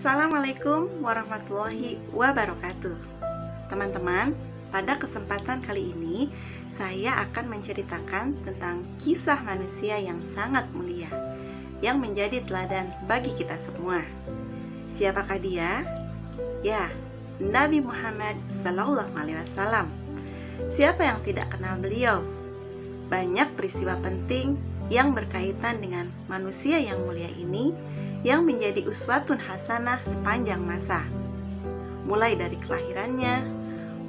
Assalamualaikum warahmatullahi wabarakatuh. Teman-teman, pada kesempatan kali ini saya akan menceritakan tentang kisah manusia yang sangat mulia yang menjadi teladan bagi kita semua. Siapakah dia? Ya, Nabi Muhammad SAW. Siapa yang tidak kenal beliau? Banyak peristiwa penting yang berkaitan dengan manusia yang mulia ini yang menjadi uswatun hasanah sepanjang masa. Mulai dari kelahirannya,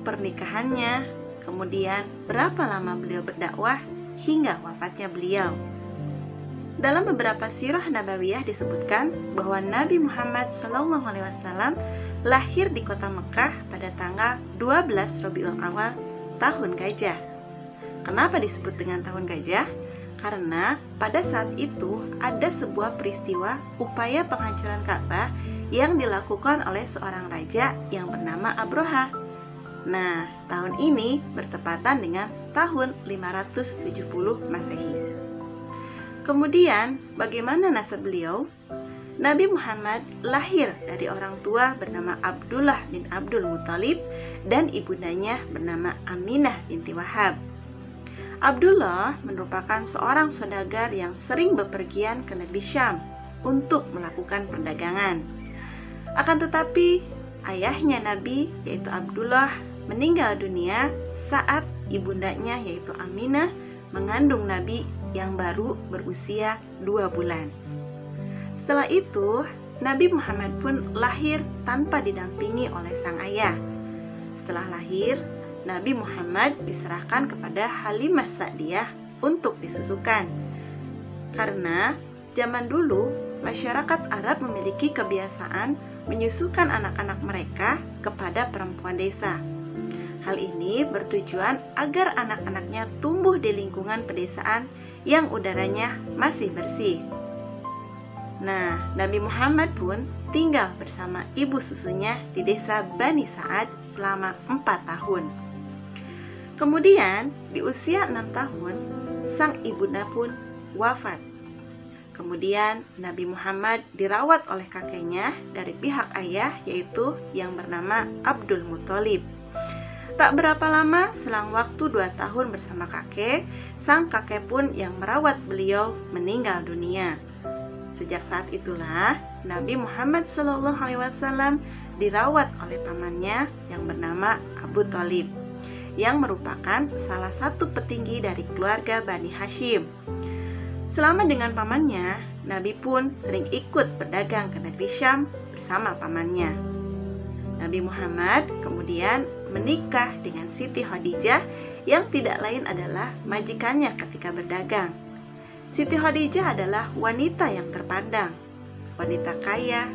pernikahannya, kemudian berapa lama beliau berdakwah hingga wafatnya beliau. Dalam beberapa sirah nabawiyah disebutkan bahwa Nabi Muhammad SAW lahir di kota Mekah pada tanggal 12 Rabiul Awal tahun gajah. Kenapa disebut dengan tahun gajah? Karena pada saat itu ada sebuah peristiwa upaya penghancuran Ka'bah yang dilakukan oleh seorang raja yang bernama Abroha. Nah, tahun ini bertepatan dengan tahun 570 Masehi. Kemudian, bagaimana nasab beliau? Nabi Muhammad lahir dari orang tua bernama Abdullah bin Abdul Muthalib dan ibundanya bernama Aminah binti Wahab. Abdullah merupakan seorang saudagar yang sering bepergian ke negeri Syam untuk melakukan perdagangan. Akan tetapi, ayahnya Nabi, yaitu Abdullah, meninggal dunia saat ibundanya, yaitu Aminah, mengandung Nabi yang baru berusia 2 bulan. Setelah itu, Nabi Muhammad pun lahir tanpa didampingi oleh sang ayah. Setelah lahir, Nabi Muhammad diserahkan kepada Halimah Sa'diyah untuk disusukan. Karena zaman dulu masyarakat Arab memiliki kebiasaan menyusukan anak-anak mereka kepada perempuan desa. Hal ini bertujuan agar anak-anaknya tumbuh di lingkungan pedesaan yang udaranya masih bersih. Nah, Nabi Muhammad pun tinggal bersama ibu susunya di desa Bani Sa'ad selama 4 tahun. Kemudian di usia 6 tahun, sang ibunda pun wafat. Kemudian Nabi Muhammad dirawat oleh kakeknya dari pihak ayah, yaitu yang bernama Abdul Muthalib. Tak berapa lama, selang waktu 2 tahun bersama kakek, sang kakek pun yang merawat beliau meninggal dunia. Sejak saat itulah Nabi Muhammad SAW dirawat oleh pamannya yang bernama Abu Thalib, yang merupakan salah satu petinggi dari keluarga Bani Hashim. Selama dengan pamannya, Nabi pun sering ikut berdagang ke negeri Syam bersama pamannya. Nabi Muhammad kemudian menikah dengan Siti Khadijah yang tidak lain adalah majikannya ketika berdagang. Siti Khadijah adalah wanita yang terpandang, wanita kaya,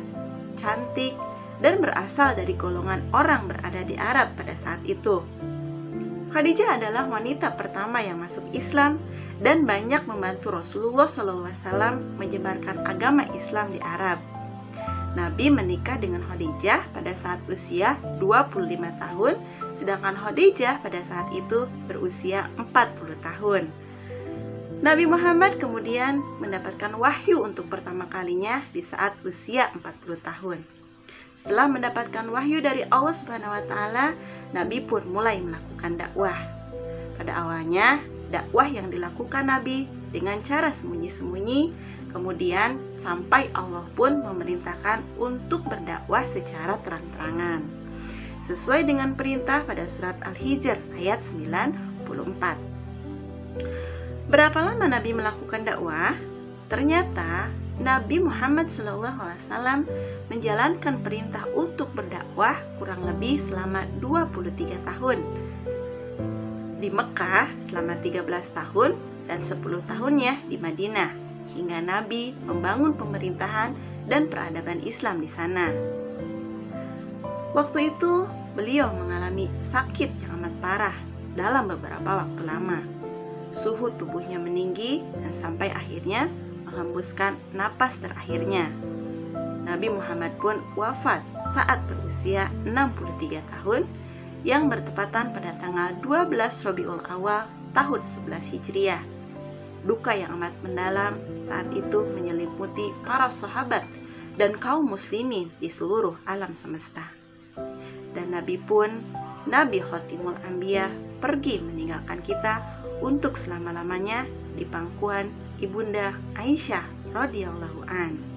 cantik, dan berasal dari golongan orang berada di Arab pada saat itu. Khadijah adalah wanita pertama yang masuk Islam dan banyak membantu Rasulullah SAW menyebarkan agama Islam di Arab. Nabi menikah dengan Khadijah pada saat usia 25 tahun, sedangkan Khadijah pada saat itu berusia 40 tahun. Nabi Muhammad kemudian mendapatkan wahyu untuk pertama kalinya di saat usia 40 tahun. Setelah mendapatkan wahyu dari Allah Subhanahu wa Ta'ala, Nabi pun mulai melakukan dakwah. Pada awalnya, dakwah yang dilakukan Nabi dengan cara sembunyi-sembunyi, kemudian sampai Allah pun memerintahkan untuk berdakwah secara terang-terangan. Sesuai dengan perintah pada surat Al-Hijr ayat 94. Berapa lama Nabi melakukan dakwah? Ternyata Nabi Muhammad SAW menjalankan perintah untuk berdakwah kurang lebih selama 23 tahun. Di Mekah selama 13 tahun dan 10 tahunnya di Madinah, hingga Nabi membangun pemerintahan dan peradaban Islam di sana. Waktu itu beliau mengalami sakit yang amat parah dalam beberapa waktu lama. Suhu tubuhnya meninggi dan sampai akhirnya menghembuskan napas terakhirnya. Nabi Muhammad pun wafat saat berusia 63 tahun yang bertepatan pada tanggal 12 Rabiul Awal tahun 11 Hijriah. Duka yang amat mendalam saat itu menyelimuti para sahabat dan kaum muslimin di seluruh alam semesta. Dan Nabi pun, Nabi Khotimul Anbiya, pergi meninggalkan kita untuk selama-lamanya di pangkuan Ibunda Aisyah radhiyallahu an.